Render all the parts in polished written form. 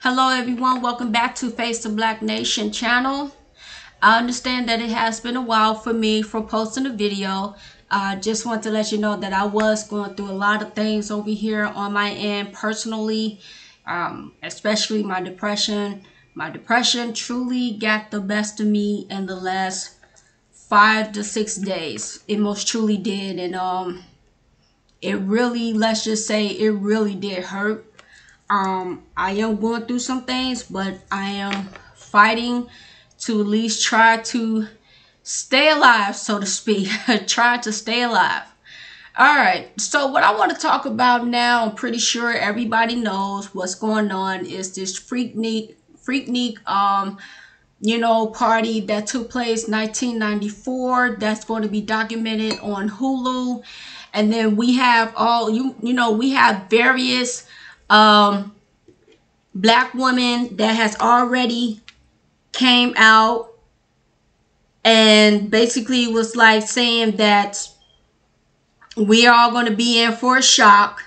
Hello everyone, welcome back to Face the Black Nation channel. I understand that it has been a while for me for posting a video. Just want to let you know that I was going through a lot of things over here on my end personally, especially my depression. My depression truly got the best of me in the last 5 to 6 days. It most truly did, and it really, let's just say, it really did hurt. I am going through some things, but I am fighting to at least try to stay alive, so to speak. Try to stay alive. All right, so what I want to talk about now, I'm pretty sure everybody knows what's going on, is this Freaknik party that took place 1994. That's going to be documented on Hulu. And then we have we have various black women that has already came out and basically was like saying that we are all going to be in for a shock.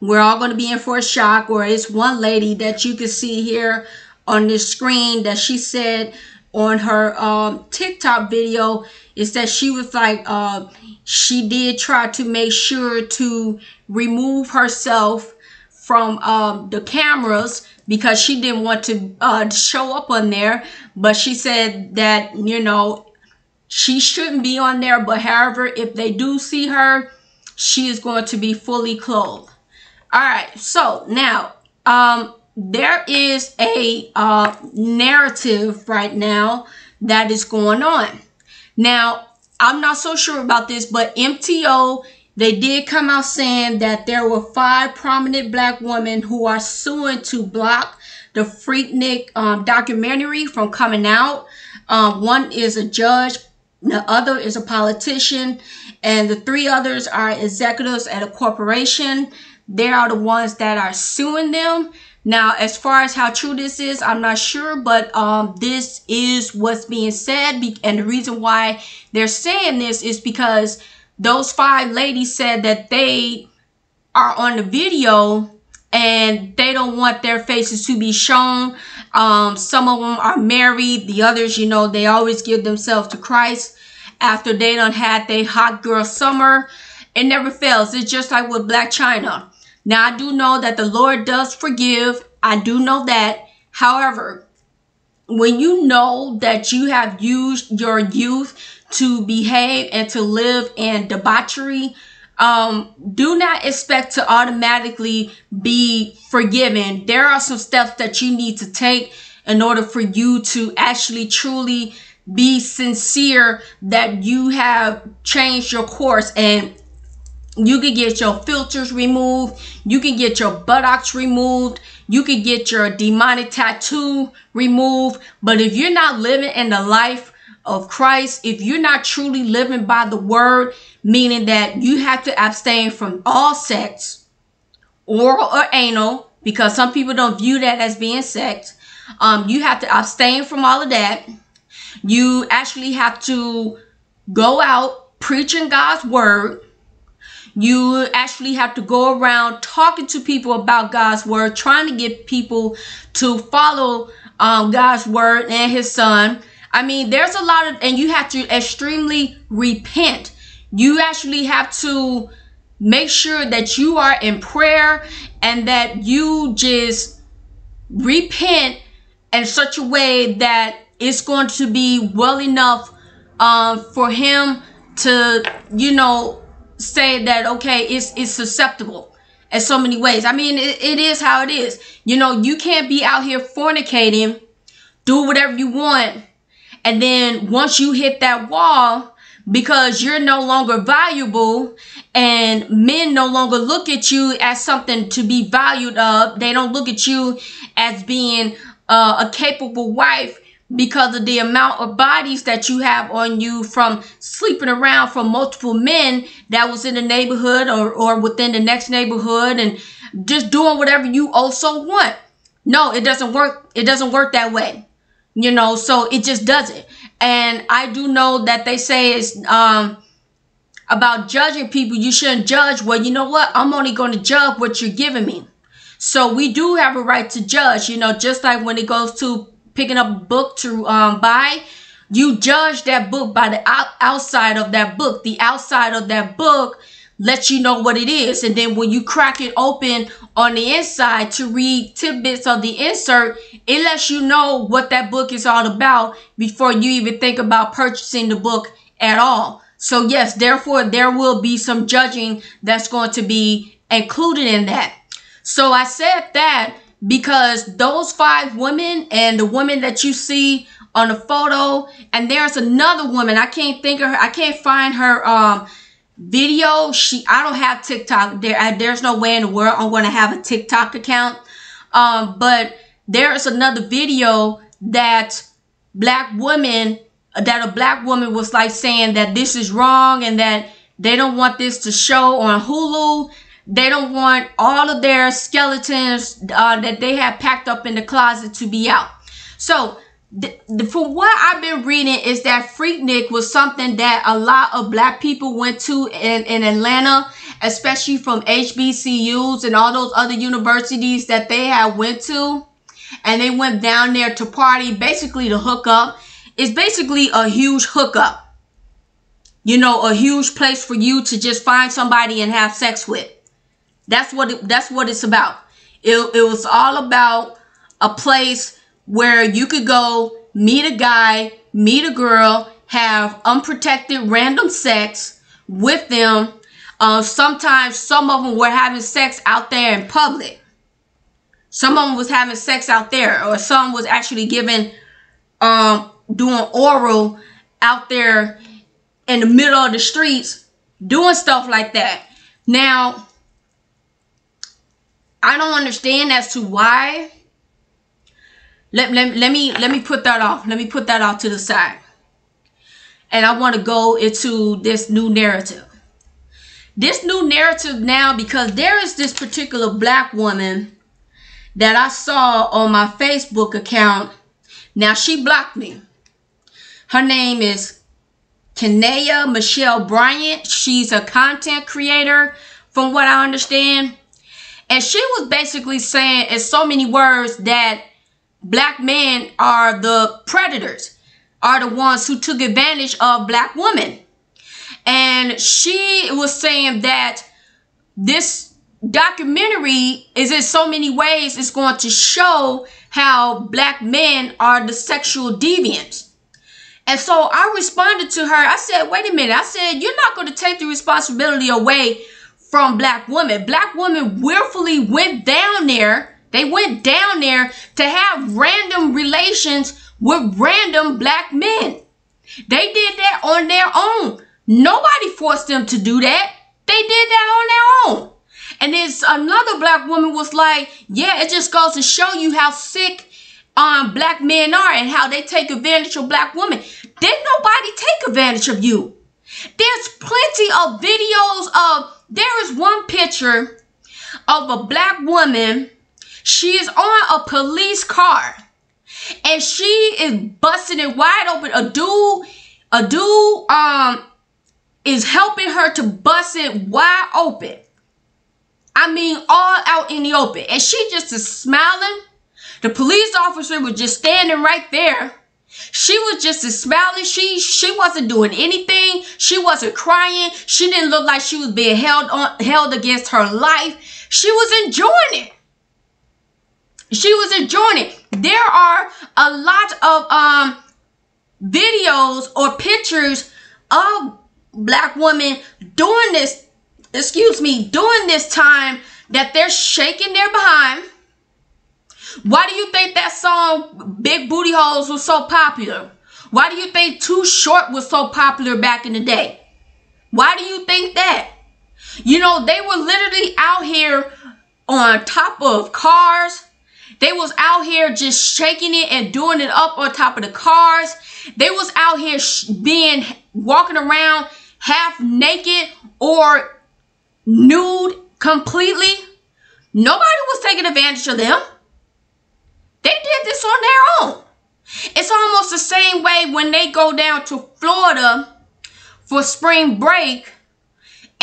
We're all going to be in for a shock. Or it's one lady that you can see here on this screen that she said on her TikTok video is that she was like, she did try to make sure to remove herself from the cameras because she didn't want to show up on there. But she said that, she shouldn't be on there. But however, if they do see her, she is going to be fully clothed. All right. So now, there is a narrative right now that is going on. Now, I'm not so sure about this, but MTO, they did come out saying that there were 5 prominent black women who are suing to block the Freaknik documentary from coming out. One is a judge, the other is a politician, and the 3 others are executives at a corporation. They are the ones that are suing them. Now, as far as how true this is, I'm not sure, but this is what's being said. And the reason why they're saying this is because those 5 ladies said that they are on the video and they don't want their faces to be shown. Some of them are married. The others, they always give themselves to Christ after they done had their hot girl summer. It never fails. It's just like with Black China. Now, I do know that the Lord does forgive. I do know that. However, when you know that you have used your youth to behave and to live in debauchery, do not expect to automatically be forgiven. There are some steps that you need to take in order for you to actually truly be sincere that you have changed your course. And you can get your filters removed. You can get your buttocks removed. You can get your demonic tattoo removed. But if you're not living in the life of Christ, if you're not truly living by the word, meaning that you have to abstain from all sex, oral or anal, because some people don't view that as being sex. You have to abstain from all of that. You actually have to go out preaching God's word. You actually have to go around talking to people about God's word, trying to get people to follow God's word and his son. I mean, there's a lot of, and you have to extremely repent. You actually have to make sure that you are in prayer and that you just repent in such a way that it's going to be well enough for him to, say that, okay, it's susceptible in so many ways. I mean, it is how it is. You can't be out here fornicating, do whatever you want, and then once you hit that wall, because you're no longer valuable and men no longer look at you as something to be valued of. They don't look at you as being a capable wife because of the amount of bodies that you have on you from sleeping around from multiple men that was in the neighborhood or within the next neighborhood and just doing whatever you also want. No, it doesn't work. It doesn't work that way. So it just doesn't. And I do know that they say it's about judging people. You shouldn't judge. Well, you know what? I'm only going to judge what you're giving me. So we do have a right to judge, you know, just like when it goes to picking up a book to buy, you judge that book by the outside of that book. The outside of that book lets you know what it is. And then when you crack it open on the inside to read tidbits of the insert, it lets you know what that book is all about before you even think about purchasing the book at all. So yes, therefore, there will be some judging that's going to be included in that. So I said that because those 5 women and the woman that you see on the photo, and there's another woman, I can't think of her, I can't find her video. I don't have TikTok. There's no way in the world I'm going to have a TikTok account. But there's another video that a black woman was like saying that this is wrong and that they don't want this to show on Hulu. They don't want all of their skeletons that they have packed up in the closet to be out. So from what I've been reading is that Freaknik was something that a lot of black people went to in Atlanta, especially from HBCUs and all those other universities that they had went to. And they went down there to party, basically to hook up. It's basically a huge hookup. You know, a huge place for you to just find somebody and have sex with. That's what it's about. It was all about a place where you could go meet a guy, meet a girl, have unprotected random sex with them. Sometimes some of them were having sex out there in public. Some of them was having sex out there, or some was actually doing oral out there in the middle of the streets, doing stuff like that. Now, I don't understand as to why. Let me put that off. Let me put that off to the side. And I want to go into this new narrative. This new narrative now, because there is this particular black woman that I saw on my Facebook account. Now, she blocked me. Her name is Kenaya Michelle Bryant. She's a content creator, from what I understand. And she was basically saying in so many words that black men are the predators, are the ones who took advantage of black women. And she was saying that this documentary is in so many ways it's going to show how black men are the sexual deviants. And so I responded to her. I said, wait a minute. I said, you're not going to take the responsibility away from black women. Black women willfully went down there. They went down there to have random relations with random black men. They did that on their own. Nobody forced them to do that. They did that on their own. And then another black woman was like, yeah, it just goes to show you how sick black men are and how they take advantage of black women. Didn't nobody take advantage of you? There's plenty of videos of, there is one picture of a black woman. She is on a police car and she is busting it wide open. A dude is helping her to bust it wide open. I mean, all out in the open. And she just is smiling. The police officer was just standing right there. She was just smiling. She wasn't doing anything. She wasn't crying. She didn't look like she was being held against her life. She was enjoying it. She was enjoying it. There are a lot of videos or pictures of black women doing this, during this time that they're shaking their behind. Why do you think that song Big Booty Holes was so popular? Why do you think Too Short was so popular back in the day? Why do you think that? You know, they were literally out here on top of cars. They was out here just shaking it and doing it up on top of the cars. They was out here walking around half naked or nude completely. Nobody was taking advantage of them. They did this on their own. It's almost the same way when they go down to Florida for spring break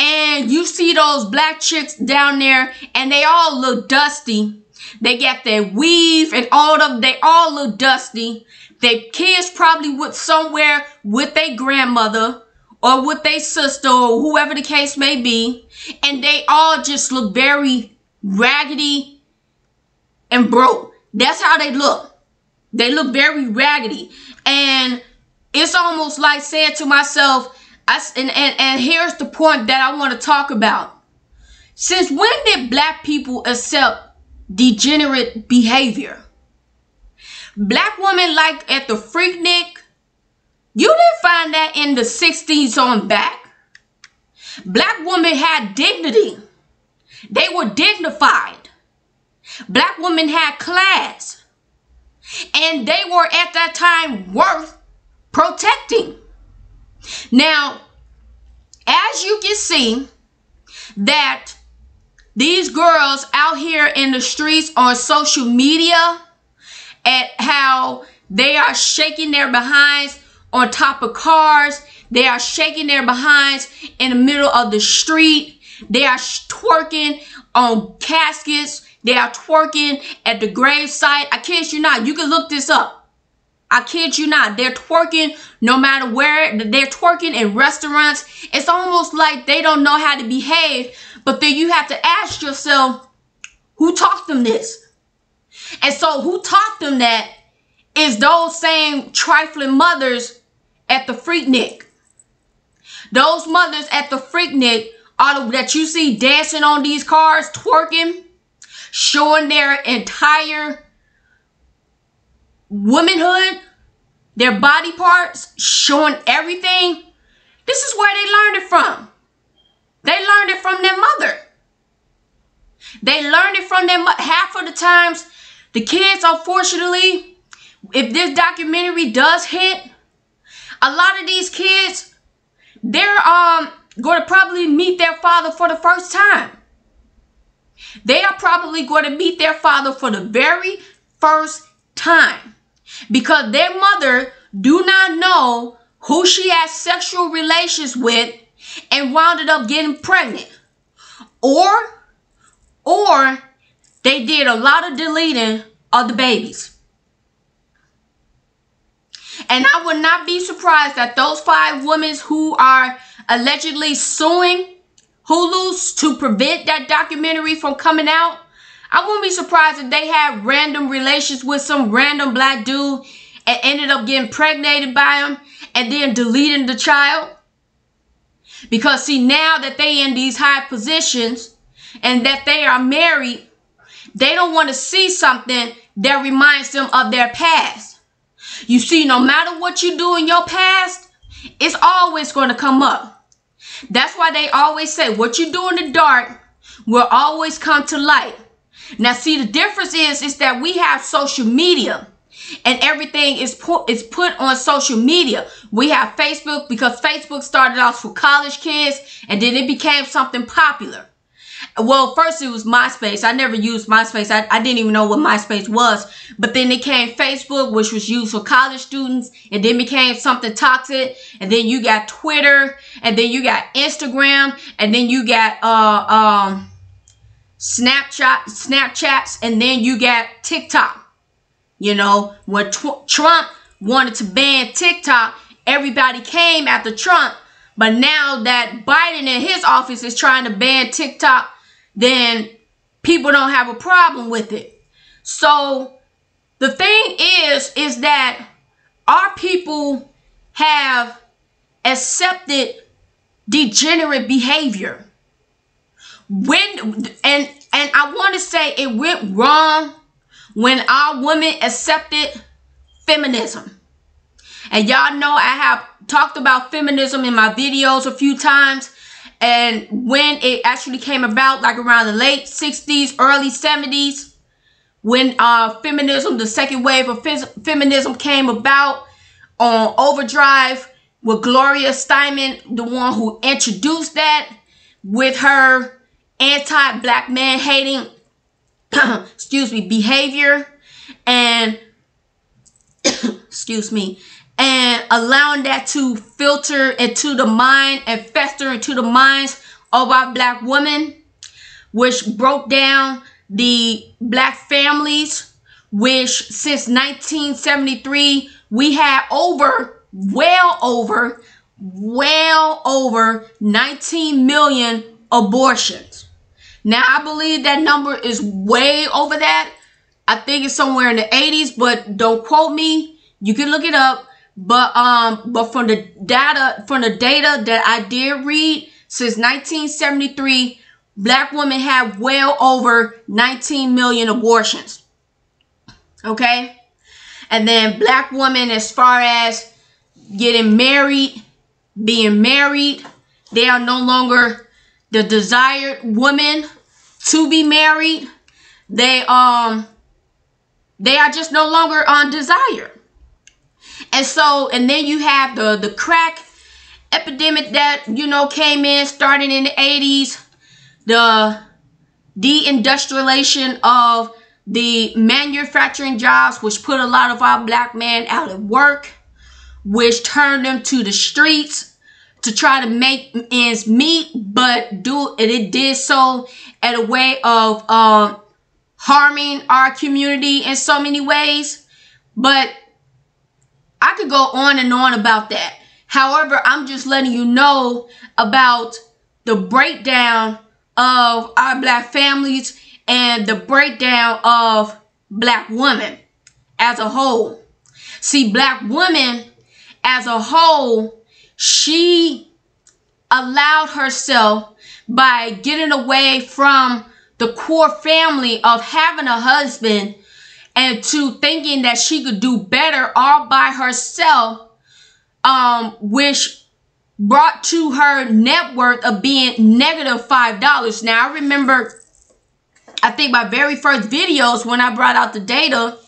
And you see those black chicks down there, and they all look dusty. They got their weave and all of them. They all look dusty. Their kids probably went somewhere with their grandmother or with their sister or whoever the case may be. And they all just look very raggedy and broke. That's how they look. They look very raggedy. And it's almost like saying to myself, and here's the point that I want to talk about. Since when did black people accept degenerate behavior? Black women like at the Freaknik, you didn't find that in the 60s on back. Black women had dignity. They were dignified. Black women had class. And they were at that time worth protecting. Now, as you can see, that these girls out here in the streets on social media, at how they are shaking their behinds on top of cars, they are shaking their behinds in the middle of the street, they are twerking on caskets, they are twerking at the gravesite. I kid you not, you can look this up. I kid you not. They're twerking no matter where. They're twerking in restaurants. It's almost like they don't know how to behave. But then you have to ask yourself, who taught them this? And so who taught them that is those same trifling mothers at the Freaknik. Those mothers at the Freaknik are that you see dancing on these cars, twerking, showing their entire womanhood, their body parts, showing everything. This is where they learned it from. They learned it from their mother. They learned it from their mother. Half of the times, the kids, unfortunately, if this documentary does hit, a lot of these kids, they're going to probably meet their father for the first time. They are probably going to meet their father for the very first time. Because their mother do not know who she had sexual relations with and wound up getting pregnant. Or they did a lot of deleting of the babies. And I would not be surprised that those 5 women who are allegedly suing Hulu to prevent that documentary from coming out, I wouldn't be surprised if they had random relations with some random black dude and ended up getting impregnated by him and then deleting the child. Because see, now that they in these high positions and that they are married, they don't want to see something that reminds them of their past. You see, no matter what you do in your past, it's always going to come up. That's why they always say what you do in the dark will always come to light. Now, see, the difference is that we have social media and everything is put on social media. We have Facebook because Facebook started off for college kids and then it became something popular. Well, first it was MySpace. I never used MySpace. I didn't even know what MySpace was. But then it came Facebook, which was used for college students. And then became something toxic. And then you got Twitter. And then you got Instagram. And then you got Snapchats. And then you got TikTok. You know, when Trump wanted to ban TikTok, everybody came after Trump. But now that Biden in his office is trying to ban TikTok, then people don't have a problem with it. So the thing is that our people have accepted degenerate behavior. And I want to say it went wrong when our women accepted feminism. And y'all know I have talked about feminism in my videos a few times. And when it actually came about, like around the late 60s, early 70s, when feminism, the second wave of feminism came about on Overdrive with Gloria Steinem, the one who introduced that with her anti-black man hating, excuse me, behavior and, excuse me, and allowing that to filter into the mind and fester into the minds of our black women, which broke down the black families, which since 1973, we had well over 19 million abortions. Now, I believe that number is way over that. I think it's somewhere in the 80s, but don't quote me. You can look it up. But from the data that I did read, since 1973, black women have well over 19 million abortions. Okay? And then black women, as far as getting married, being married, they are no longer the desired woman to be married. They are just no longer desired. And then you have the crack epidemic that, came in, starting in the 80s. The deindustrialization of the manufacturing jobs, which put a lot of our black men out of work, which turned them to the streets to try to make ends meet, but it did so at a way of harming our community in so many ways. But I could go on and on about that. However, I'm just letting you know about the breakdown of our black families and the breakdown of black women as a whole. See, black women as a whole, she allowed herself, by getting away from the core family of having a husband and to thinking that she could do better all by herself, which brought to her net worth of being negative $5. Now, I remember, I think my very first videos when I brought out the data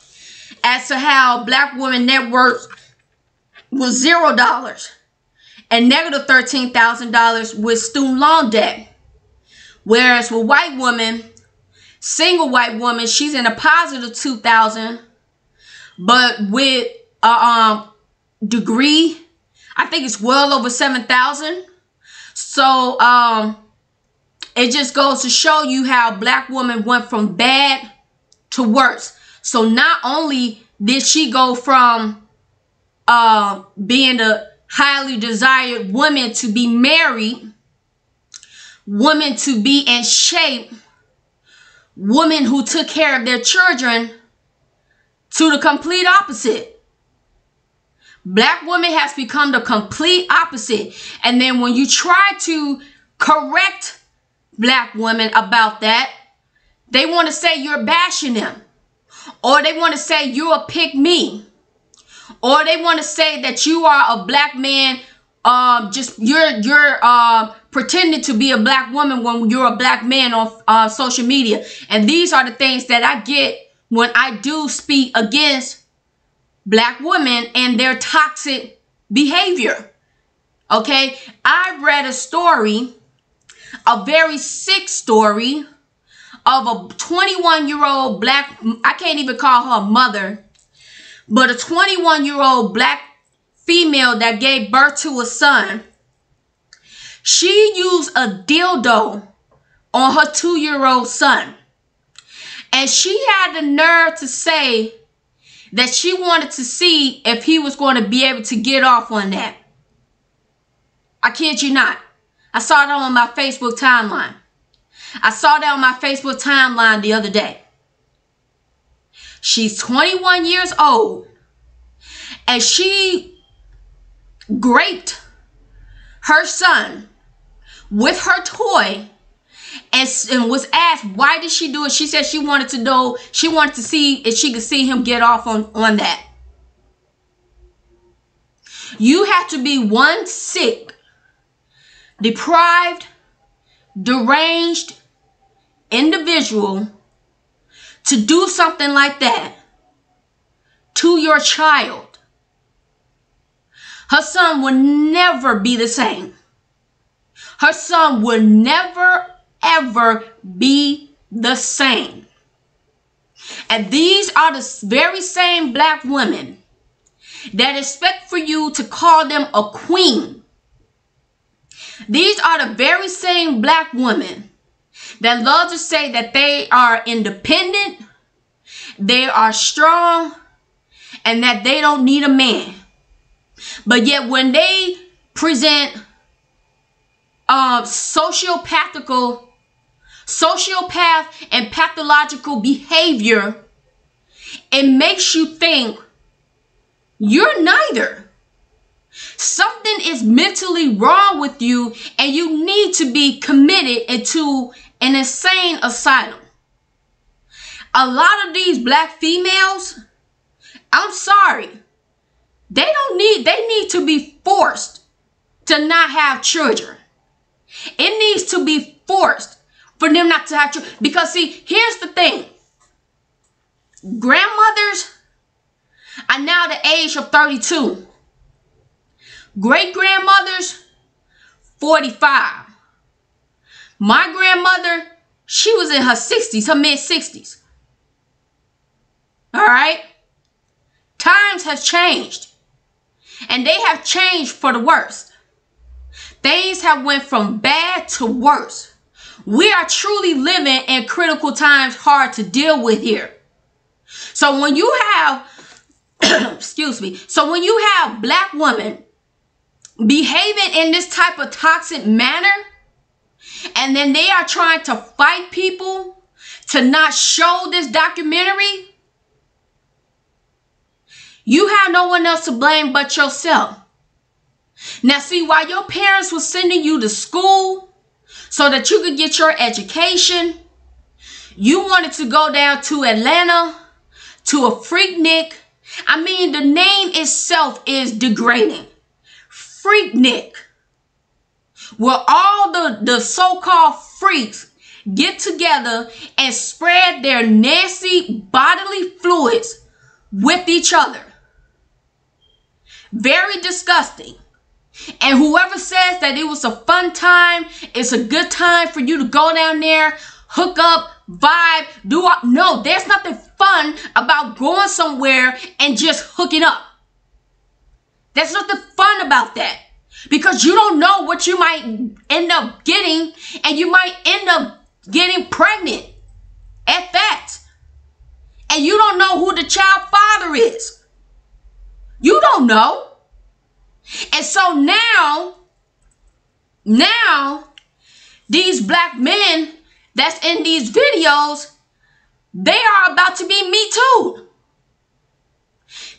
as to how black women net worth was $0 and negative $13,000 with student loan debt. Whereas with white women, single white woman, she's in a positive $2,000, but with a degree, I think it's well over $7,000. So it just goes to show you how black women went from bad to worse. So not only did she go from being a highly desired woman to be married, woman to be in shape, women who took care of their children, to the complete opposite. Black women has become the complete opposite. And then when you try to correct black women about that, they want to say you're bashing them. Or they want to say you're a pick me. Or they want to say that you are a black man, you're pretending to be a black woman when you're a black man on social media. And these are the things that I get when I do speak against black women and their toxic behavior. Okay, I read a story, a very sick story of a 21-year-old black, I can't even call her mother, but a 21-year-old black female that gave birth to a son. She used a dildo on her 2-year-old son. And she had the nerve to say that she wanted to see if he was going to be able to get off on that. I kid you not. I saw that on my Facebook timeline. I saw that on my Facebook timeline the other day. She's 21 years old. And she raped her son with her toy and was asked, why did she do it? She said she wanted to know, she wanted to see if she could see him get off on that. You have to be one sick, deprived, deranged individual to do something like that to your child. Her son will never be the same. Her son will never, ever be the same. And these are the very same black women that expect for you to call them a queen, These are the very same black women that love to say that they are independent, they are strong, and that they don't need a man. But yet when they present sociopath and pathological behavior, it makes you think you're neither. Something is mentally wrong with you, and you need to be committed into an insane asylum. A lot of these black females, I'm sorry, they need to be forced to not have children. It needs to be forced for them not to have children. Because see, here's the thing. Grandmothers are now the age of 32. Great grandmothers, 45. My grandmother, she was in her 60s, her mid 60s. All right? Times have changed. And they have changed for the worse. Things have went from bad to worse. We are truly living in critical times, hard to deal with here. So when you have, excuse me, so when you have black women behaving in this type of toxic manner, and then they are trying to fight people to not show this documentary, you have no one else to blame but yourself. Now see, while your parents were sending you to school so that you could get your education, you wanted to go down to Atlanta to a Freaknik. I mean, the name itself is degrading. Freaknik. Where all the so-called freaks get together and spread their nasty bodily fluids with each other. Very disgusting. And whoever says that it was a fun time, it's a good time for you to go down there, hook up, vibe, no, there's nothing fun about going somewhere and just hooking up. There's nothing fun about that. Because you don't know what you might end up getting, and you might end up getting pregnant at that. And you don't know who the child father is. You don't know. And so now, these black men that's in these videos, they are about to be Me Too.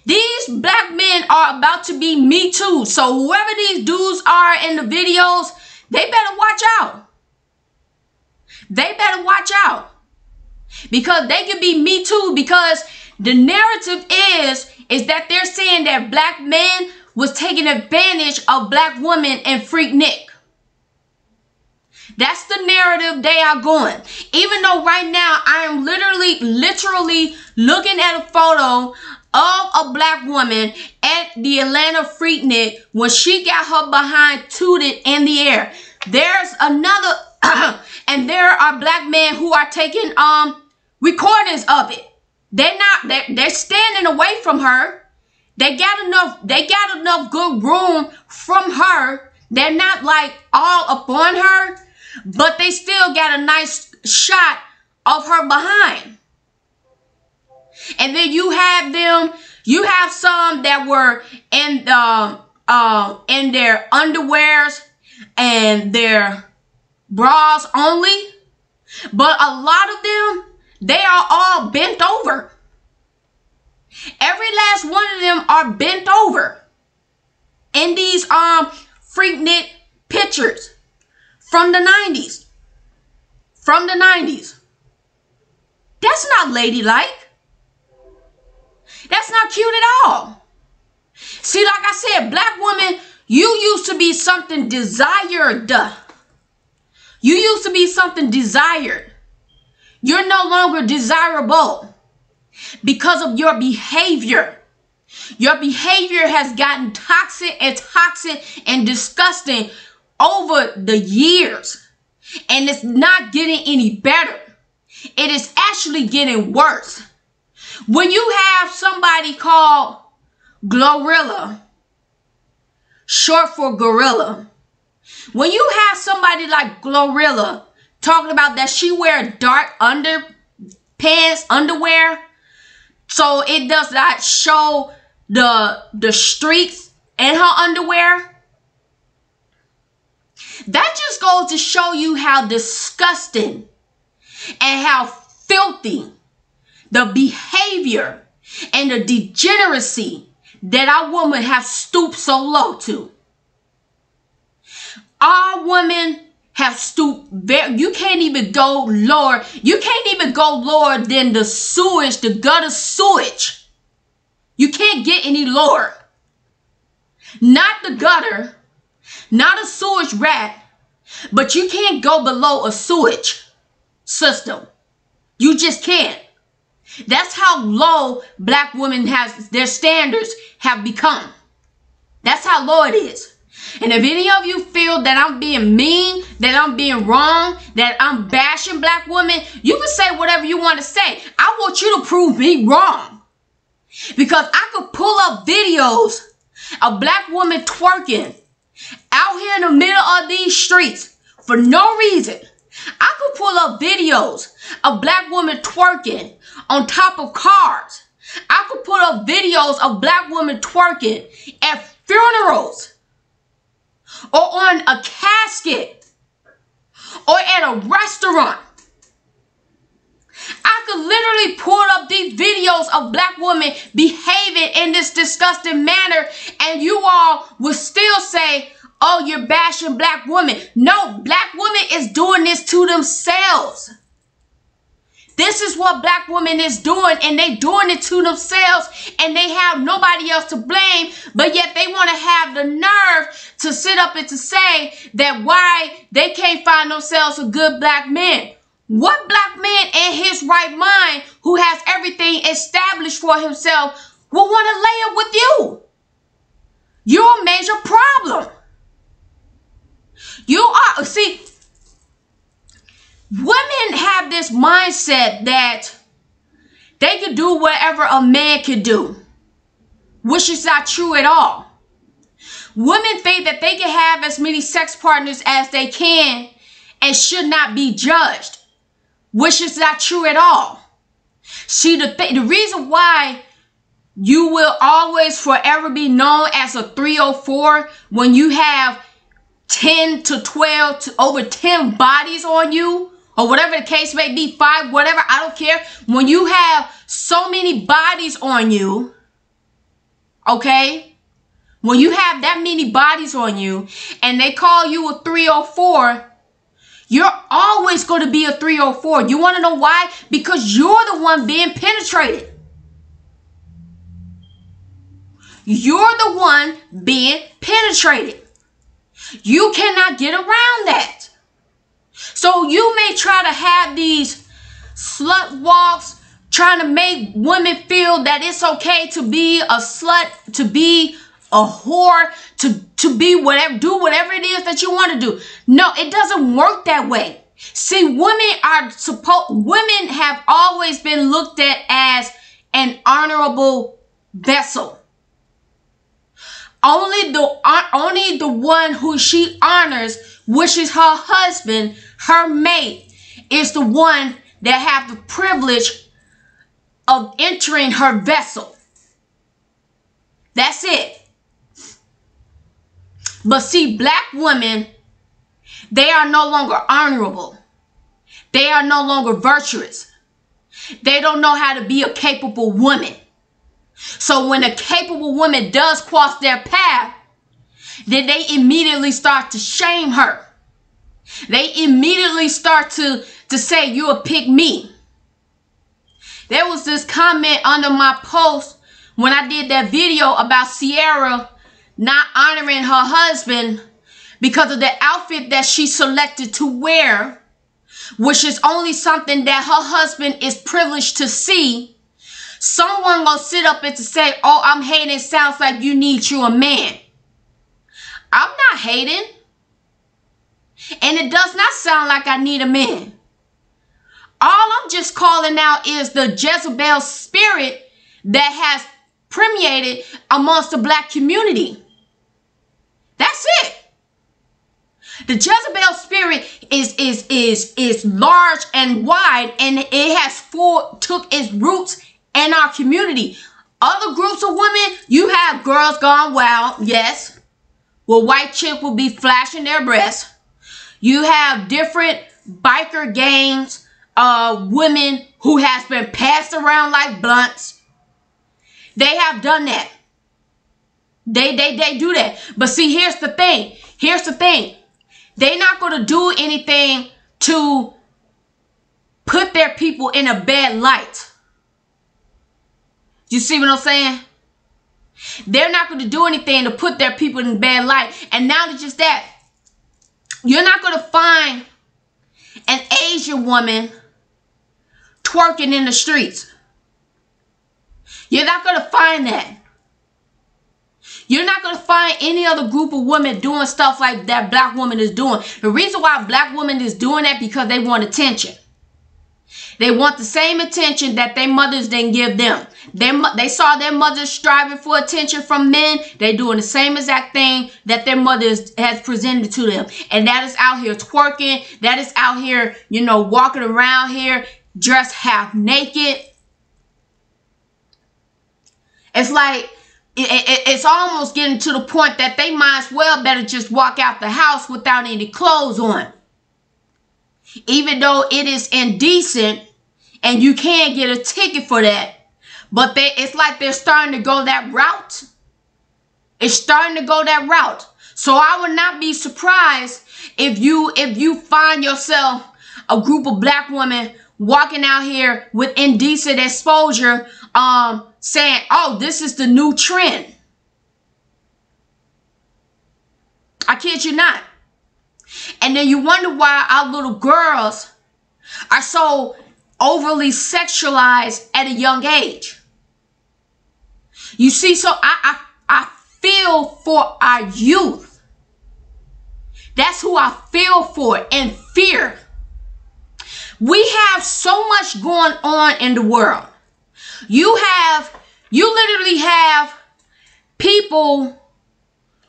These black men are about to be Me Too. So whoever these dudes are in the videos, they better watch out. They better watch out. Because they could be Me Too, because the narrative is that they're saying that black men was taking advantage of black women in Freaknik. That's the narrative they are going. Even though right now I am literally looking at a photo of a black woman at the Atlanta Freaknik when she got her behind tooted in the air. There's another, and there are black men who are taking recordings of it. They're standing away from her. They got enough good room from her. They're not like all up on her, but they still got a nice shot of her behind. And then you have some that were in their underwears and their bras only. But a lot of them, they are all bent over. Every last one of them are bent over in these Freaknik pictures from the 90s. From the 90s. That's not ladylike. That's not cute at all. See, like I said, black women, you used to be something desired. You used to be something desired. You're no longer desirable because of your behavior. Your behavior has gotten toxic and disgusting over the years. And it's not getting any better. It is actually getting worse. When you have somebody called Glorilla, short for gorilla, When you have somebody like Glorilla talking about that she wear dark underpants, underwear, so it does not show the streaks in her underwear, that just goes to show you how disgusting and how filthy the behavior and the degeneracy that our women have stooped so low to. Our women have stooped you can't even go lower. You can't even go lower than the sewage, the gutter sewage. You can't get any lower. Not the gutter, not a sewage rat, but you can't go below a sewage system. You just can't. That's how low black women their standards have become. That's how low it is. And if any of you feel that I'm being mean, that I'm being wrong, that I'm bashing black women, you can say whatever you want to say. I want you to prove me wrong. Because I could pull up videos of black women twerking out here in the middle of these streets for no reason. I could pull up videos of black women twerking on top of cars. I could put up videos of black women twerking at funerals or on a casket or at a restaurant. I could literally pull up these videos of black women behaving in this disgusting manner, and you all would still say, oh, you're bashing black women. No, black women is doing this to themselves. This is what black women is doing, and they doing it to themselves, and they have nobody else to blame, but yet they want to have the nerve to sit up and to say that why they can't find themselves a good black man. What black man in his right mind who has everything established for himself will want to lay up with you? You're a major problem. You are, see, women have this mindset that they can do whatever a man can do, which is not true at all. Women think that they can have as many sex partners as they can and should not be judged, which is not true at all. See, the reason why you will always forever be known as a 304 when you have 10 to 12 to over 10 bodies on you, or whatever the case may be, 5, whatever, I don't care. When you have so many bodies on you, okay? When you have that many bodies on you and they call you a 304, you're always going to be a 304. You want to know why? Because you're the one being penetrated. You're the one being penetrated. You cannot get around that. So you may try to have these slut walks, trying to make women feel that it's okay to be a slut, to be a whore, to be whatever, do whatever it is that you want to do. No, it doesn't work that way. See, women have always been looked at as an honorable vessel. Only the one who she honors, which is her husband, her mate, is the one that have the privilege of entering her vessel. That's it. But see, black women, they are no longer honorable. They are no longer virtuous. They don't know how to be a capable woman. So when a capable woman does cross their path, then they immediately start to shame her. They immediately start to say, you're a pick me. There was this comment under my post when I did that video about Sierra not honoring her husband because of the outfit that she selected to wear, which is only something that her husband is privileged to see. Someone gonna sit up and to say, oh, I'm hating, sounds like you need you a man. I'm not hating. And it does not sound like I need a man. All I'm just calling out is the Jezebel spirit that has permeated amongst the black community. That's it. The Jezebel spirit is large and wide, and it has took its roots in our community. Other groups of women, you have girls gone wild, yes. Well, white chick will be flashing their breasts. You have different biker gangs, women who has been passed around like blunts. They have done that. They do that. But see, here's the thing. Here's the thing. They're not going to do anything to put their people in a bad light. You see what I'm saying? They're not going to do anything to put their people in a bad light. And not just that, you're not going to find an Asian woman twerking in the streets. You're not going to find that. You're not going to find any other group of women doing stuff like that black woman is doing. The reason why black women is doing that because they want attention. They want the same attention that their mothers didn't give them. They saw their mothers striving for attention from men. They're doing the same exact thing that their mothers has presented to them. And that is out here twerking. That is out here, you know, walking around here dressed half naked. It's like, it's almost getting to the point that they might as well better just walk out the house without any clothes on. Even though it is indecent and you can't get a ticket for that. But it's like they're starting to go that route. It's starting to go that route. So I would not be surprised if you find yourself a group of black women walking out here with indecent exposure, saying, oh, this is the new trend. I kid you not. And then you wonder why our little girls are so overly sexualized at a young age. You see, so I feel for our youth. That's who I feel for, and fear. We have so much going on in the world. You literally have people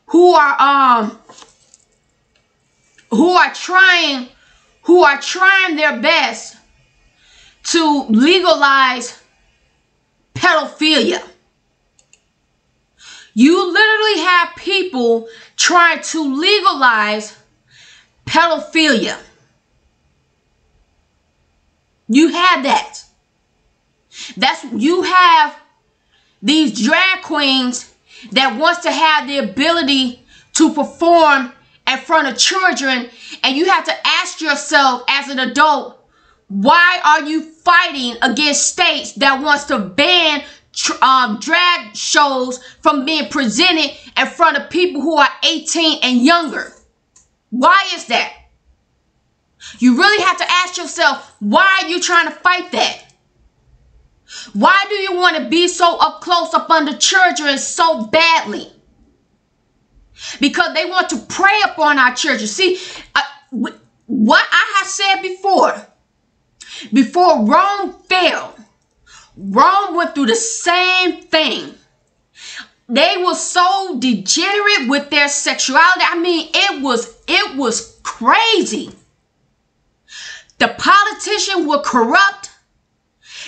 who are trying their best to legalize pedophilia. You literally have people trying to legalize pedophilia. You have that. You have these drag queens that wants to have the ability to perform in front of children, and you have to ask yourself as an adult, why are you fighting against states that wants to ban drag shows from being presented in front of people who are 18 and younger? Why is that? You really have to ask yourself, why are you trying to fight that? Why do you want to be so up close up under children so badly? Because they want to prey upon our children. See, what I have said before Rome fell, Rome went through the same thing. They were so degenerate with their sexuality. I mean, it was crazy. The politicians were corrupt.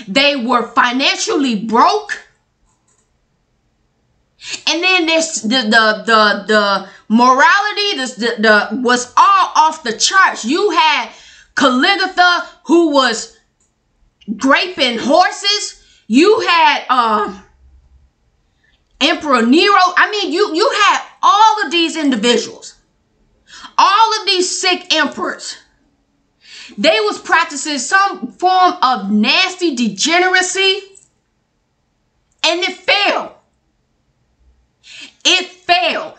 They were financially broke. And then there's the morality was all off the charts. You had Caligula, who was raping horses. You had Emperor Nero. I mean, you had all of these individuals, all of these sick emperors. They was practicing some form of nasty degeneracy, and it failed. It failed.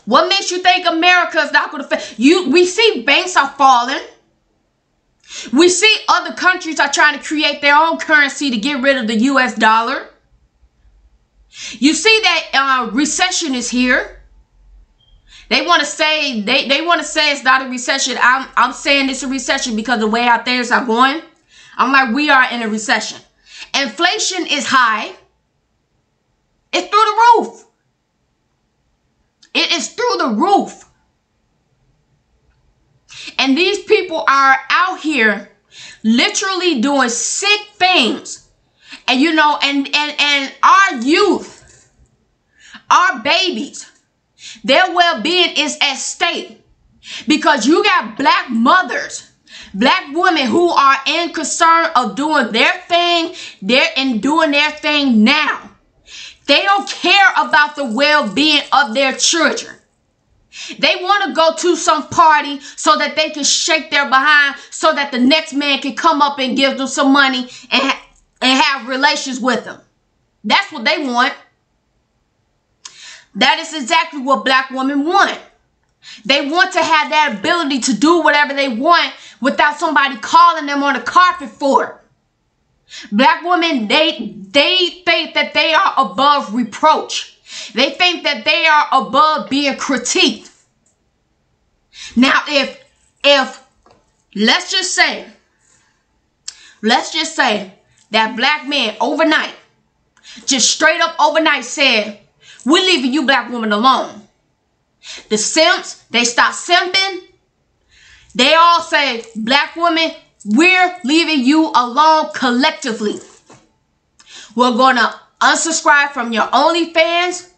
What makes you think America is not going to fail? We see banks are falling. We see other countries are trying to create their own currency to get rid of the US dollar. You see that recession is here. They want to say they want to say it's not a recession. I'm saying it's a recession because the way our things are going. I'm like, we are in a recession. Inflation is high. It's through the roof. It is through the roof. And these people are out here literally doing sick things. And you know, and our youth, our babies, their well-being is at stake. Because you got black mothers, black women who are in concern of doing their thing, doing their thing now. They don't care about the well-being of their children. They want to go to some party so that they can shake their behind, so that the next man can come up and give them some money and have relations with them. That's what they want. That is exactly what black women want. They want to have that ability to do whatever they want without somebody calling them on the carpet for it. Black women, they think that they are above reproach. They think that they are above being critiqued. Now, if let's just say that black man overnight, just straight up overnight said, we're leaving you black women alone. The simps, they stop simping. They all say, black women, we're leaving you alone collectively. We're going to unsubscribe from your OnlyFans.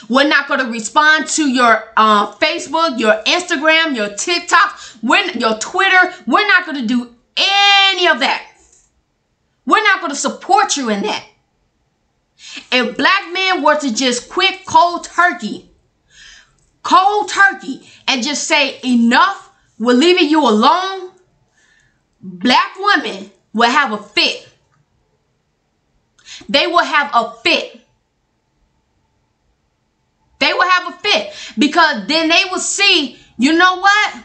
We're not going to respond to your Facebook, your Instagram, your TikTok, your Twitter. We're not going to do any of that. We're not going to support you in that. If black men were to just quit cold turkey, and just say, enough, we're leaving you alone, black women will have a fit. They will have a fit. They will have a fit, because then they will see, you know what?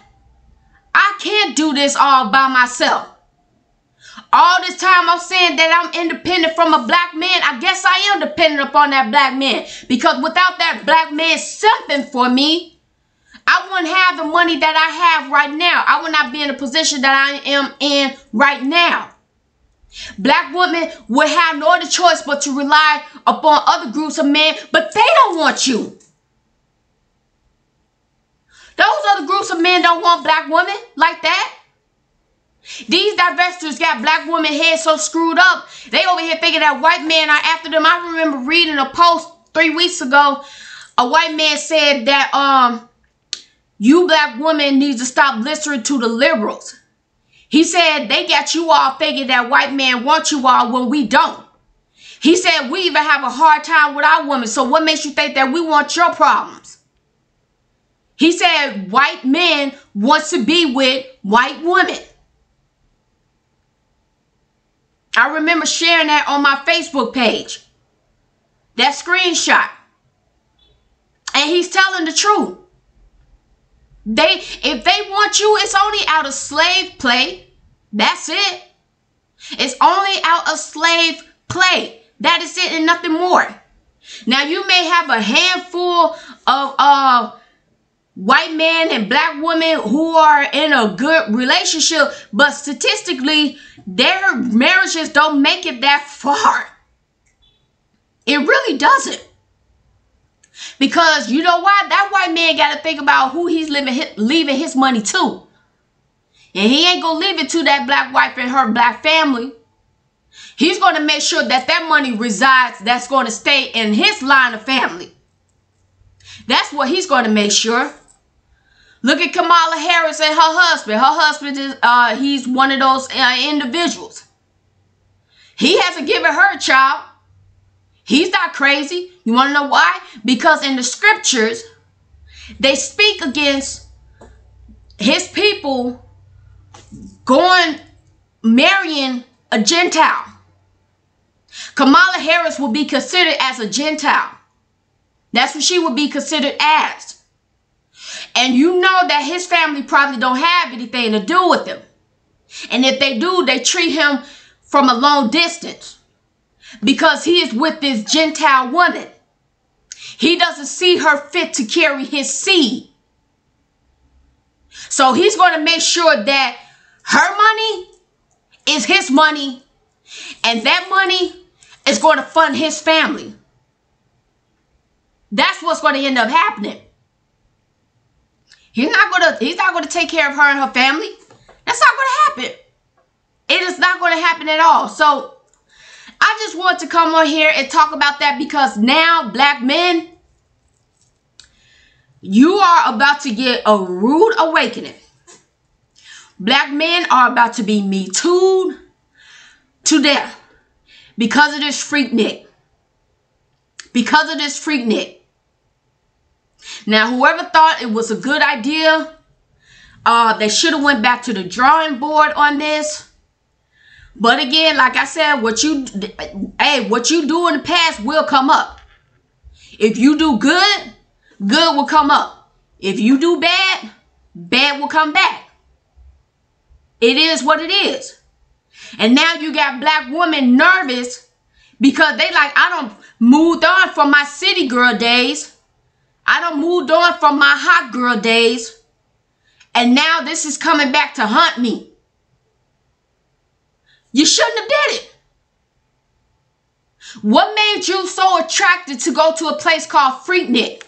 I can't do this all by myself. All this time I'm saying that I'm independent from a black man, I guess I am dependent upon that black man. Because without that black man simping for me, I wouldn't have the money that I have right now. I would not be in the position that I am in right now. Black women would have no other choice but to rely upon other groups of men, but they don't want you. Those other groups of men don't want black women like that. These divestors got black women heads so screwed up. They over here thinking that white men are after them. I remember reading a post 3 weeks ago. A white man said that you black women need to stop listening to the liberals. He said they got you all thinking that white men want you all when we don't. He said we even have a hard time with our women. So what makes you think that we want your problems? He said white men want to be with white women. I remember sharing that on my Facebook page. That screenshot. And he's telling the truth. If they want you, it's only out of slave play. That's it. It's only out of slave play. That is it and nothing more. Now, you may have a handful of white men and black women who are in a good relationship, but statistically, their marriages don't make it that far. It really doesn't. Because you know why? That white man got to think about who he's leaving his money to. And he ain't going to leave it to that black wife and her black family. He's going to make sure that that money resides, that's going to stay in his line of family. That's what he's going to make sure. Look at Kamala Harris and her husband. Her husband is he's one of those individuals. He hasn't given her a child. He's not crazy. You want to know why? Because in the scriptures, they speak against his people marrying a Gentile. Kamala Harris will be considered as a Gentile. That's what she would be considered as. And you know that his family probably don't have anything to do with him. And if they do, they treat him from a long distance. Because he is with this Gentile woman. He doesn't see her fit to carry his seed. So he's going to make sure that her money is his money. And that money is going to fund his family. That's what's going to end up happening. He's not gonna take care of her and her family. That's not gonna happen. It is not gonna happen at all. So I just want to come on here and talk about that, because now, black men, you are about to get a rude awakening. Black men are about to be Me Too'd to death because of this Freaknik. Because of this Freaknik. Now, whoever thought it was a good idea, they should have went back to the drawing board on this. But again, like I said, what you do in the past will come up. If you do good, good will come up. If you do bad, bad will come back. It is what it is. And now you got black women nervous because they like, I done moved on from my city girl days. I done moved on from my hot girl days. And now this is coming back to haunt me. You shouldn't have did it. What made you so attracted to go to a place called Freaknik?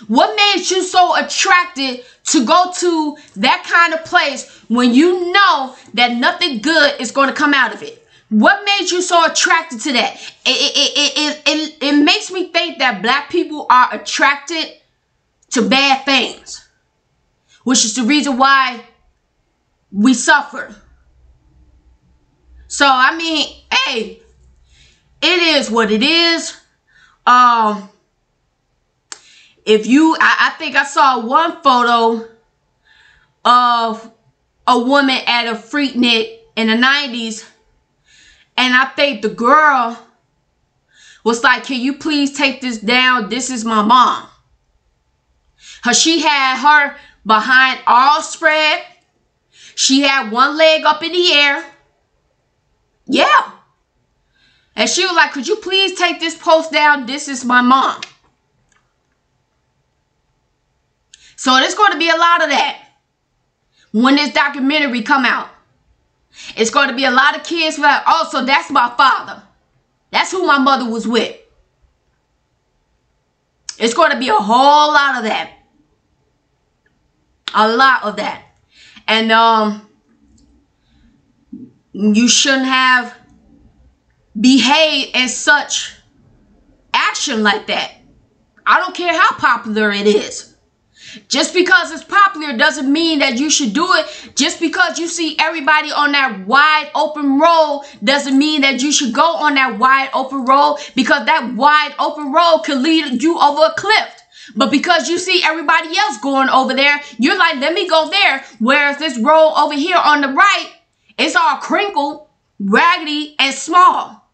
What made you so attracted to go to that kind of place when you know that nothing good is going to come out of it? What made you so attracted to that? It makes me think that black people are attracted to bad things, which is the reason why we suffer. So, I mean, hey, it is what it is. I think I saw one photo of a woman at a Freaknik in the 90s. And I think the girl was like, can you please take this down? This is my mom. She had her behind all spread. She had one leg up in the air. Yeah. And she was like, could you please take this post down? This is my mom. So there's going to be a lot of that when this documentary come out. It's going to be a lot of kids like, oh, so that's my father. That's who my mother was with. It's going to be a whole lot of that. A lot of that. And you shouldn't have behaved in such action like that. I don't care how popular it is. Just because it's popular doesn't mean that you should do it. Just because you see everybody on that wide open road doesn't mean that you should go on that wide open road, because that wide open road could lead you over a cliff. But because you see everybody else going over there, you're like, let me go there. Whereas this road over here on the right, it's all crinkled, raggedy, and small.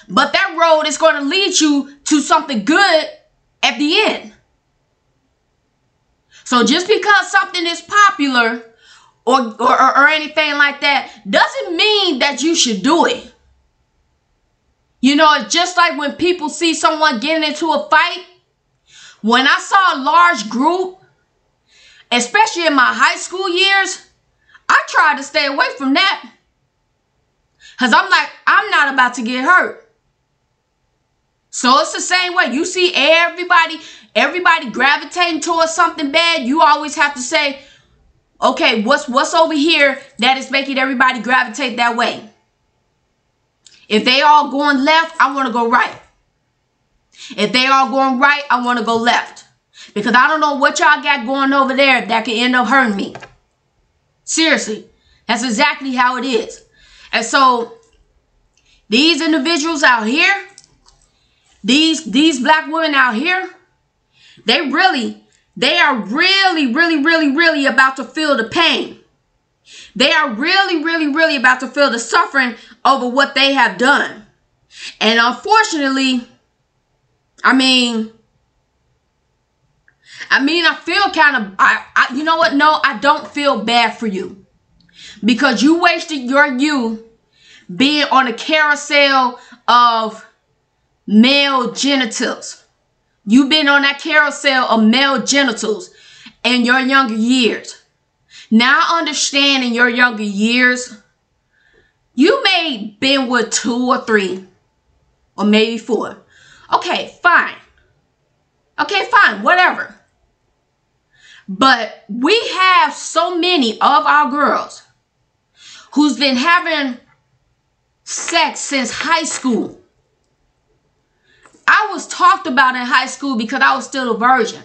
But that road is going to lead you to something good at the end. So just because something is popular or anything like that doesn't mean that you should do it. You know, it's just like when people see someone getting into a fight. When I saw a large group, especially in my high school years, I tried to stay away from that. Because I'm like, I'm not about to get hurt. So it's the same way. You see everybody gravitating towards something bad, you always have to say, okay, what's over here that is making everybody gravitate that way? If they all going left, I want to go right. If they all going right, I want to go left. Because I don't know what y'all got going over there that can end up hurting me. Seriously. That's exactly how it is. And so, these individuals out here, these black women out here, they are really about to feel the pain. They are really about to feel the suffering over what they have done. And unfortunately, I feel kind of, you know what? No, I don't feel bad for you. Because you wasted your youth being on a carousel of male genitals. You've been on that carousel of male genitals in your younger years. Now I understand in your younger years, you may been with 2 or 3 or maybe 4. Okay, fine. Okay, fine, whatever. But we have so many of our girls who's been having sex since high school. I was talked about in high school because I was still a virgin.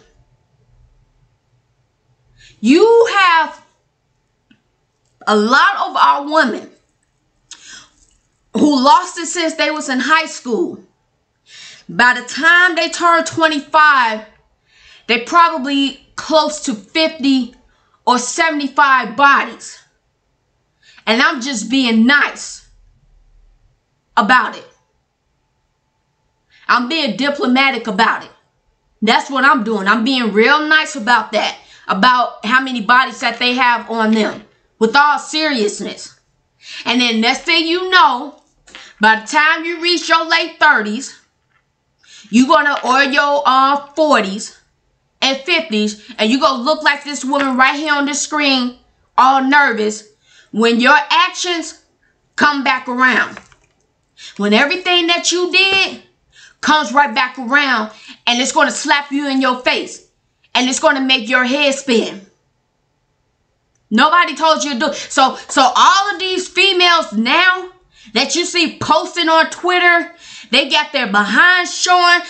You have a lot of our women who lost it since they was in high school. By the time they turn 25, they probably close to 50 or 75 bodies. And I'm just being nice about it. I'm being diplomatic about it. That's what I'm doing. I'm being real nice about that. About how many bodies that they have on them. With all seriousness. And then next thing you know, by the time you reach your late 30s, you're going to, or your 40s and 50s, and you're going to look like this woman right here on this screen, all nervous, when your actions come back around. When everything that you did comes right back around, and it's going to slap you in your face, and it's going to make your head spin. Nobody told you to do it. So all of these females now that you see posting on Twitter, they got their behind showing.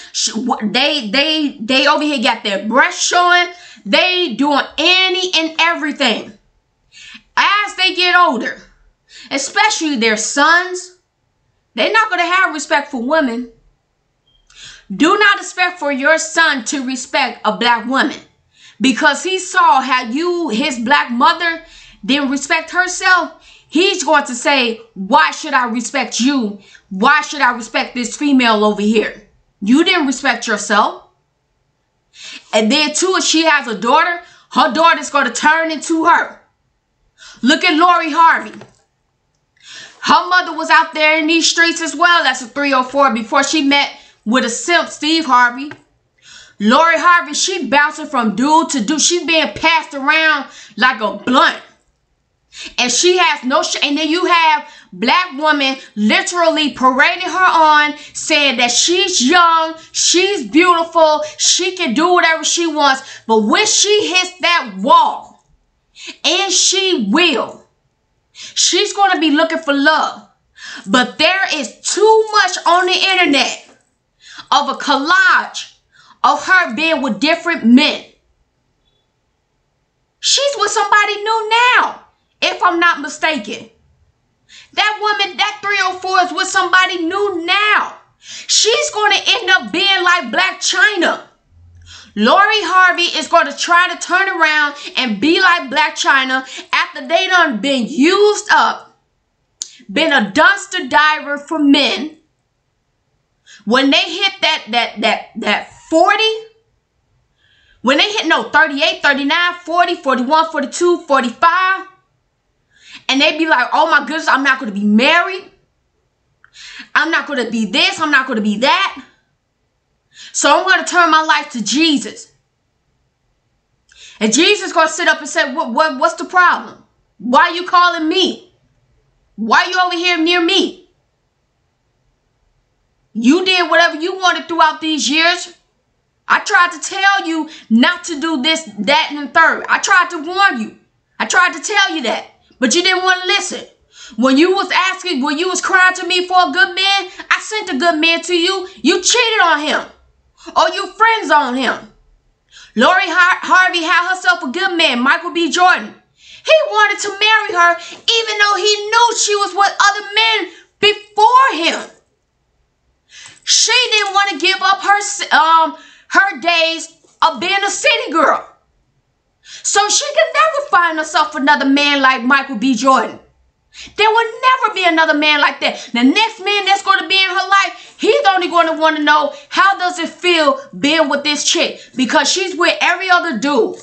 They over here got their breasts showing. They doing any and everything. As they get older, especially their sons, they're not going to have respect for women. Do not expect for your son to respect a black woman. Because he saw how his black mother didn't respect herself. He's going to say, why should I respect you? Why should I respect this female over here? You didn't respect yourself. And then too, if she has a daughter, her daughter's going to turn into her. Look at Lori Harvey. Her mother was out there in these streets as well. That's a 304 before she met with a simp, Steve Harvey. Lori Harvey, she bouncing from dude to dude. She being passed around like a blunt. And she has no and then you have black women literally parading her on, saying that she's young, she's beautiful, she can do whatever she wants. But when she hits that wall, and she will, she's going to be looking for love. But there is too much on the internet of a collage of her being with different men. She's with somebody new now, if I'm not mistaken. That woman, that 304 is with somebody new now. She's going to end up being like Black China. Lori Harvey is going to try to turn around and be like Black China after they done been used up, been a dumpster diver for men. When they hit that 40, when they hit, 38, 39, 40, 41, 42, 45, and they be like, oh my goodness, I'm not going to be married. I'm not going to be this. I'm not going to be that. So I'm going to turn my life to Jesus. And Jesus is going to sit up and say, what's the problem? Why are you calling me? Why are you over here near me? You did whatever you wanted throughout these years. I tried to tell you not to do this, that, and the third. I tried to warn you. I tried to tell you that. But you didn't want to listen. When you was asking, when you was crying to me for a good man, I sent a good man to you. You cheated on him. Or you friends on him. Lori Harvey had herself a good man, Michael B. Jordan. He wanted to marry her even though he knew she was with other men before him. She didn't want to give up her days of being a city girl. So she could never find herself another man like Michael B. Jordan. There will never be another man like that. The next man that's going to be in her life, he's only going to want to know, how does it feel being with this chick? Because she's with every other dude.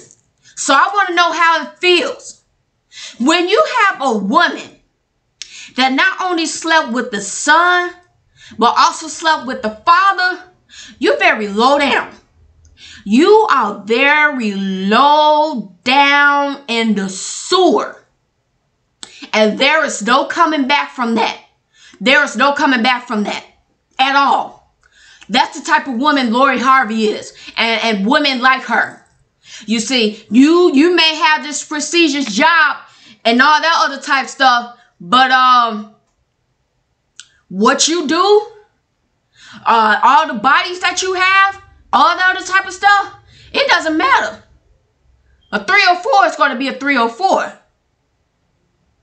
So I want to know how it feels. When you have a woman that not only slept with the son, but also slept with the father, you're very low down. You are very low down in the sewer. And there is no coming back from that. There is no coming back from that at all. That's the type of woman Lori Harvey is. And women like her. You see, you may have this prestigious job and all that other type stuff, but what you do, all the bodies that you have, all that other type of stuff, it doesn't matter. A 304 is going to be a 304.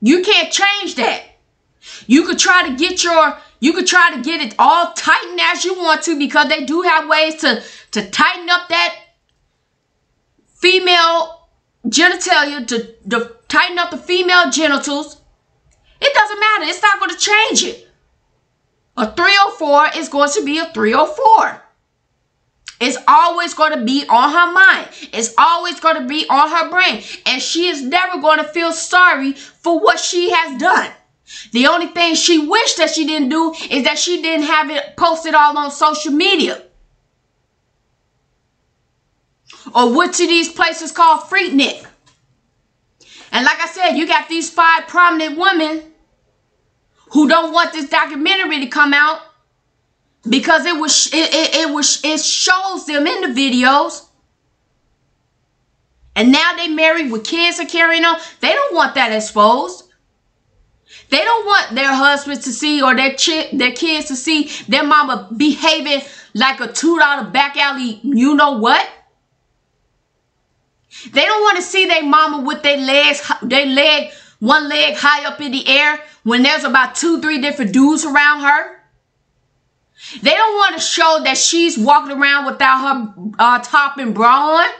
You can't change that. You could try to get it all tightened as you want to, because they do have ways to tighten up that female genitalia, to tighten up the female genitals. It doesn't matter. It's not going to change it. A 304 is going to be a 304. It's always going to be on her mind. It's always going to be on her brain. And she is never going to feel sorry for what she has done. The only thing she wished that she didn't do is that she didn't have it posted all on social media. Or went to these places called Freaknik. And like I said, you got these 5 prominent women who don't want this documentary to come out because it shows them in the videos. And now they married with kids are carrying on. They don't want that exposed. They don't want their husbands to see, or their kids to see their mama behaving like a $2 back alley, you know what? They don't want to see their mama with one leg high up in the air when there's about 2-3 different dudes around her. They don't want to show that she's walking around without her top and bra on.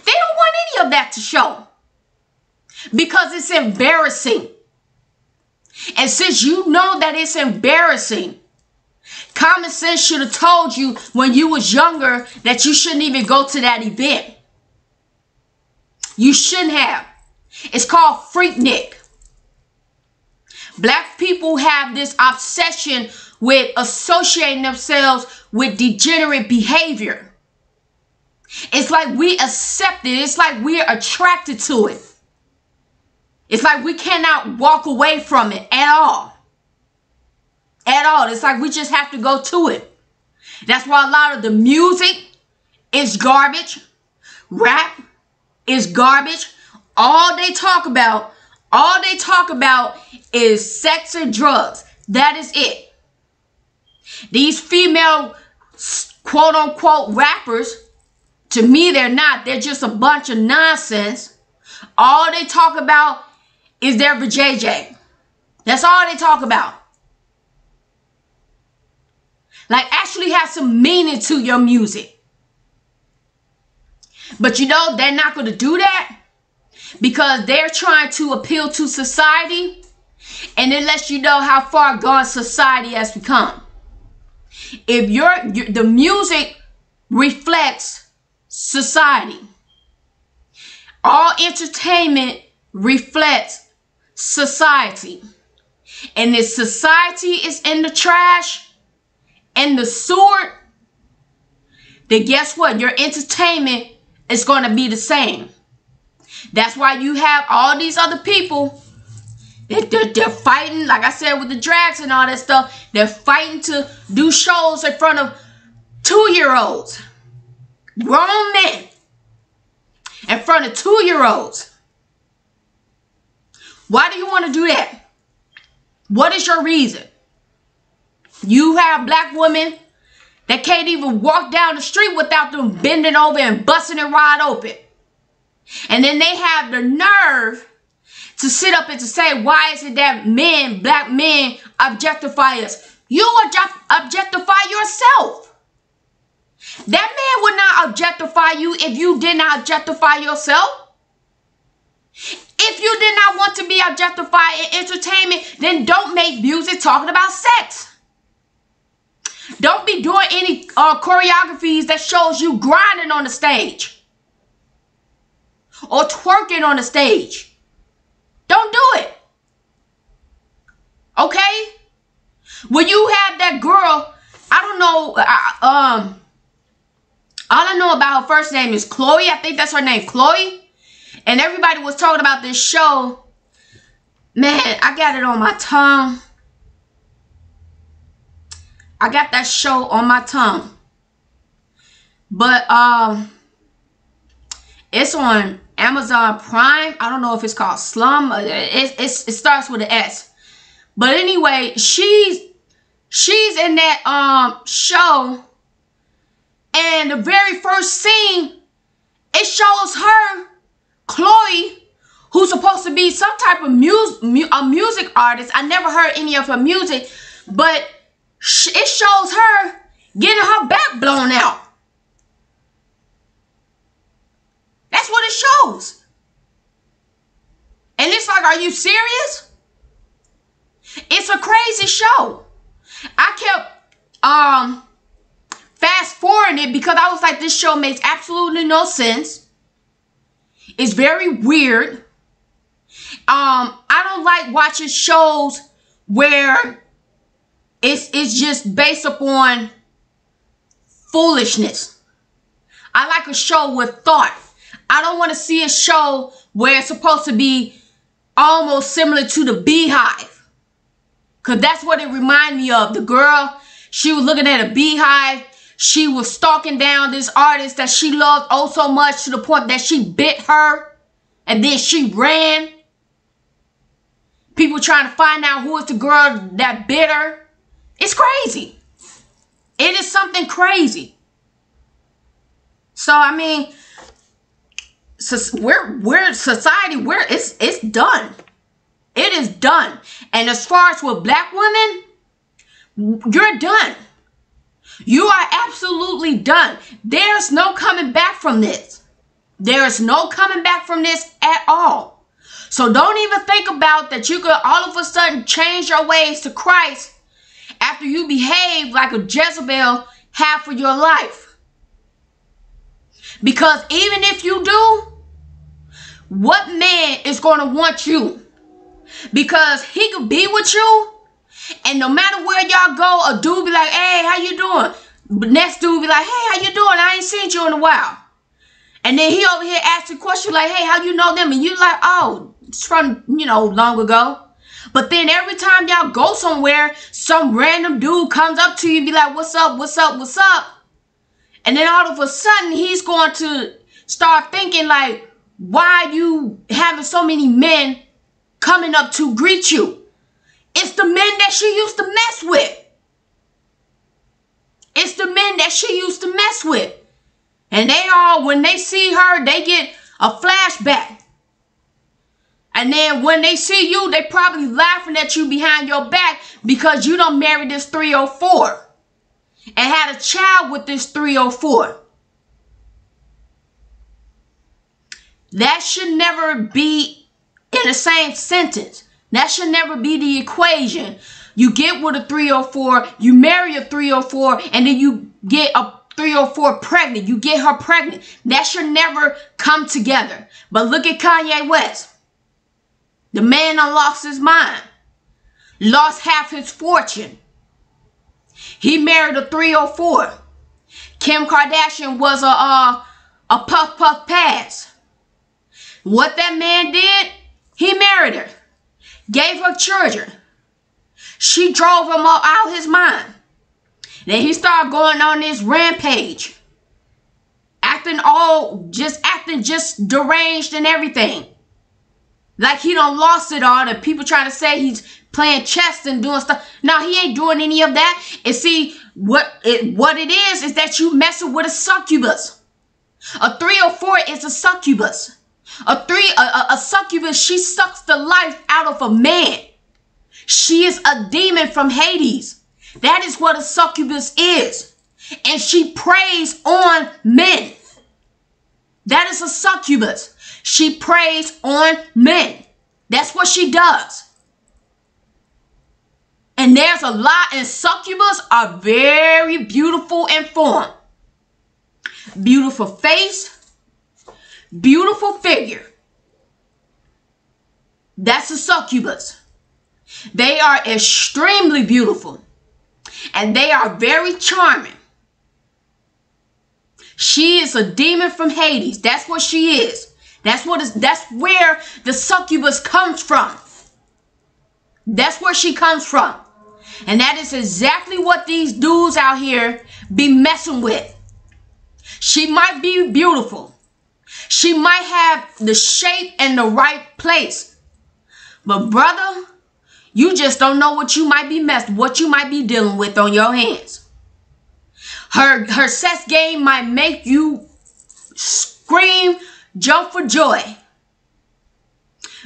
They don't want any of that to show, because it's embarrassing. And since you know that it's embarrassing, common sense should have told you when you was younger that you shouldn't even go to that event. You shouldn't have. It's called Freaknik. Black people have this obsession with associating themselves with degenerate behavior. It's like we accept it. It's like we're attracted to it. It's like we cannot walk away from it at all. At all. It's like we just have to go to it. That's why a lot of the music is garbage. Rap is garbage. All they talk about is sex and drugs. That is it. These female quote unquote rappers, to me they're not. They're just a bunch of nonsense. All they talk about is their vajayjay. That's all they talk about. Like, actually have some meaning to your music. But you know, they're not going to do that because they're trying to appeal to society, and it lets you know how far gone society has become. If the music reflects society, all entertainment reflects society, and if society is in the trash and the sewer, then guess what? Your entertainment is going to be the same. That's why you have all these other people. They're fighting, like I said, with the drags and all that stuff. They're fighting to do shows in front of 2-year-olds, grown men, in front of 2-year-olds. Why do you want to do that? What is your reason? You have black women that can't even walk down the street without them bending over and busting it wide open. And then they have the nerve to sit up and to say, why is it that men, black men, objectify us? You objectify yourself. That man would not objectify you if you did not objectify yourself. If you did not want to be objectified in entertainment, then don't make music talking about sex. Don't be doing any choreographies that shows you grinding on the stage or twerking on the stage. Don't do it. Okay? When you have that girl, I don't know, all I know about her first name is Chloe. I think that's her name, Chloe. And everybody was talking about this show. Man, I got it on my tongue. I got that show on my tongue. But It's on Amazon Prime. I don't know if it's called Slum. It starts with an S. But anyway, she's in that show, and the very first scene, it shows her, Chloe, who's supposed to be some type of music artist. I never heard any of her music, but it shows her getting her back blown out. That's what it shows. And it's like, are you serious? It's a crazy show. I kept fast forwarding it because I was like, this show makes absolutely no sense. It's very weird. I don't like watching shows where it's just based upon foolishness. I like a show with thought. I don't want to see a show where it's supposed to be almost similar to the Beehive. Because that's what it reminded me of. The girl, she was looking at a beehive. She was stalking down this artist that she loved oh so much to the point that she bit her. And then she ran. People trying to find out who is the girl that bit her. It's crazy. It is something crazy. So, I mean, we're society, it's done. It is done. And as far as with black women, you're done. You are absolutely done. There's no coming back from this. There is no coming back from this at all. So don't even think about that you could all of a sudden change your ways to Christ after you behave like a Jezebel half of your life. Because even if you do, what man is going to want you? Because he could be with you, and no matter where y'all go, a dude be like, hey, how you doing? But next dude be like, hey, how you doing? I ain't seen you in a while. And then he over here asks a question like, hey, how you know them? And you like, oh, it's from, long ago. But then every time y'all go somewhere, some random dude comes up to you and be like, what's up, what's up, what's up? And then all of a sudden, he's going to start thinking like, why are you having so many men coming up to greet you? It's the men that she used to mess with. It's the men that she used to mess with. And they all, when they see her, they get a flashback. And then when they see you, they probably laughing at you behind your back because you done married this 304 and had a child with this 304. That should never be in the same sentence. That should never be the equation. You get with a 304, you marry a 304, and then you get a 304 pregnant. You get her pregnant. That should never come together. But look at Kanye West. The man done lost his mind. Lost half his fortune. He married a 304. Kim Kardashian was a puff puff pass. What that man did, he married her. Gave her children. She drove him out his mind. Then he started going on this rampage. Acting just deranged and everything. Like he done lost it all. The people trying to say he's playing chess and doing stuff. No, he ain't doing any of that. And see, what it is that you messing with a succubus. A 304 is a succubus. A succubus, she sucks the life out of a man. She is a demon from Hades. That is what a succubus is. And she preys on men. That is a succubus. She preys on men. That's what she does. And there's a lot, and succubus are very beautiful in form. Beautiful face. Beautiful figure. That's a succubus. They are extremely beautiful. And they are very charming. She is a demon from Hades. That's what she is. That's where the succubus comes from. That's where she comes from. And that is exactly what these dudes out here be messing with. She might be beautiful. She might have the shape and the right place. But brother, you just don't know what you might be dealing with on your hands. Her sex game might make you scream, jump for joy.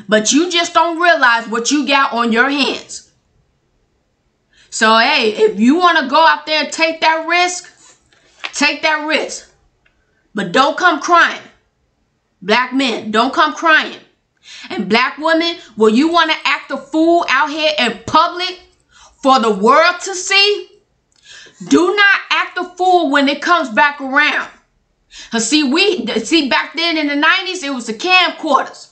But you just don't realize what you got on your hands. So, hey, if you want to go out there and take that risk, take that risk. But don't come crying. Black men, don't come crying. And black women, will you want to act a fool out here in public for the world to see? Do not act a fool when it comes back around. See, back then in the 90s, it was the camcorders.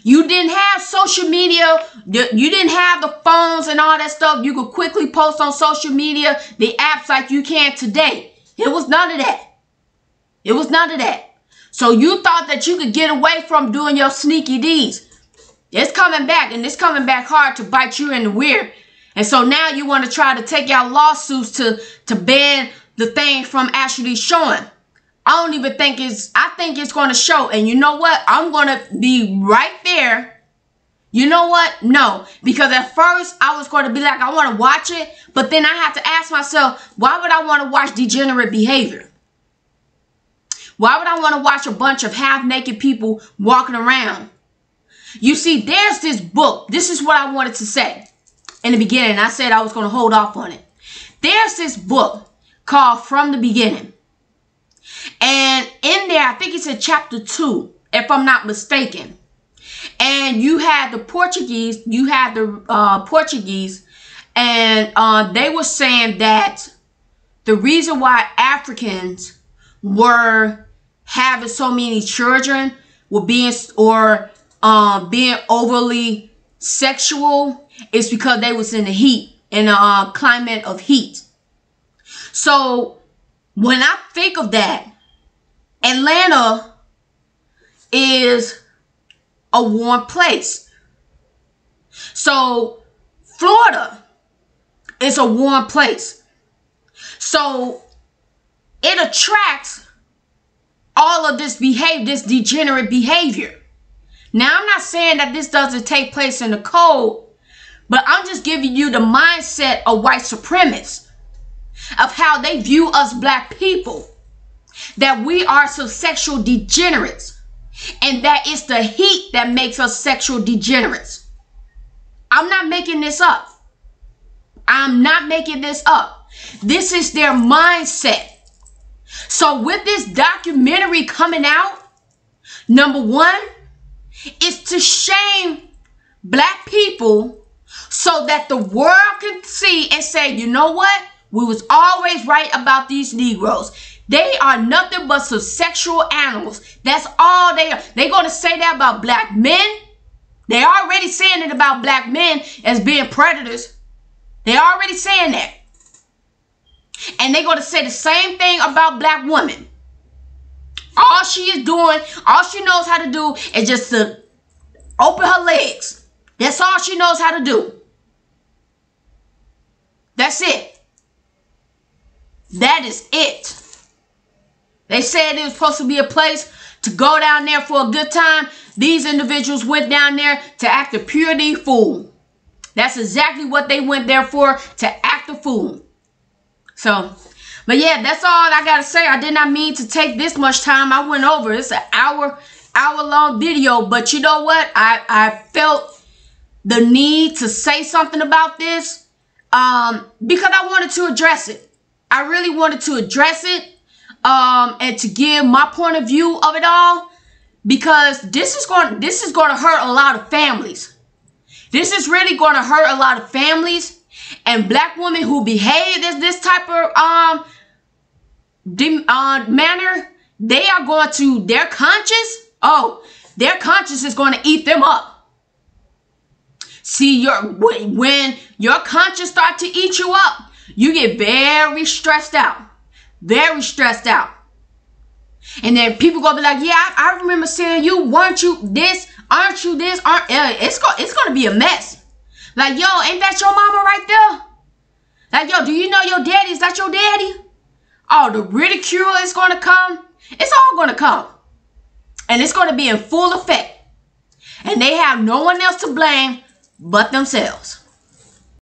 You didn't have social media. You didn't have the phones and all that stuff. You could quickly post on social media, the apps like you can today. It was none of that. It was none of that. So you thought that you could get away from doing your sneaky deeds. It's coming back, and it's coming back hard to bite you in the rear. And so now you want to try to take out lawsuits to ban the thing from actually showing. I don't even think I think it's going to show. And you know what? I'm going to be right there. You know what? No. Because at first I was going to be like, I want to watch it. But then I have to ask myself, why would I want to watch degenerate behavior? Why would I want to watch a bunch of half-naked people walking around? You see, there's this book. This is what I wanted to say in the beginning. I said I was going to hold off on it. There's this book called From the Beginning. And in there, I think it's in chapter 2, if I'm not mistaken. And you had the Portuguese, and they were saying that the reason why Africans were having so many children were being overly sexual is because they was in the heat, in a climate of heat. So when I think of that, Atlanta is a warm place. So Florida is a warm place. So it attracts all of this behavior, this degenerate behavior. Now, I'm not saying that this doesn't take place in the cold, but I'm just giving you the mindset of white supremacists, of how they view us black people, that we are some sexual degenerates, and that it's the heat that makes us sexual degenerates. I'm not making this up. I'm not making this up. This is their mindset. So with this documentary coming out, number one, is to shame black people so that the world can see and say, you know what? We was always right about these Negroes. They are nothing but some sexual animals. That's all they are. They're going to say that about black men. They're already saying it about black men as being predators. They're already saying that. And they're going to say the same thing about black women. All she is doing, all she knows how to do is just to open her legs. That's all she knows how to do. That's it. That is it. They said it was supposed to be a place to go down there for a good time. These individuals went down there to act a purity fool. That's exactly what they went there for, to act a fool. So, but yeah, that's all I got to say. I did not mean to take this much time. I went over. It's an hour-long video. But you know what? I felt the need to say something about this because I wanted to address it. I really wanted to address it and to give my point of view of it all, because this is going to hurt a lot of families. This is really going to hurt a lot of families. And black women who behave as this type of manner, they are going to, their conscience is going to eat them up. See, when your conscience start to eat you up, you get very stressed out. Very stressed out. And then people going to be like, yeah, I remember saying you, weren't you this, aren't you this, it's going to be a mess. Like, yo, ain't that your mama right there? Like, yo, do you know your daddy? Is that your daddy? Oh, the ridicule is going to come. It's all going to come. And it's going to be in full effect. And they have no one else to blame but themselves.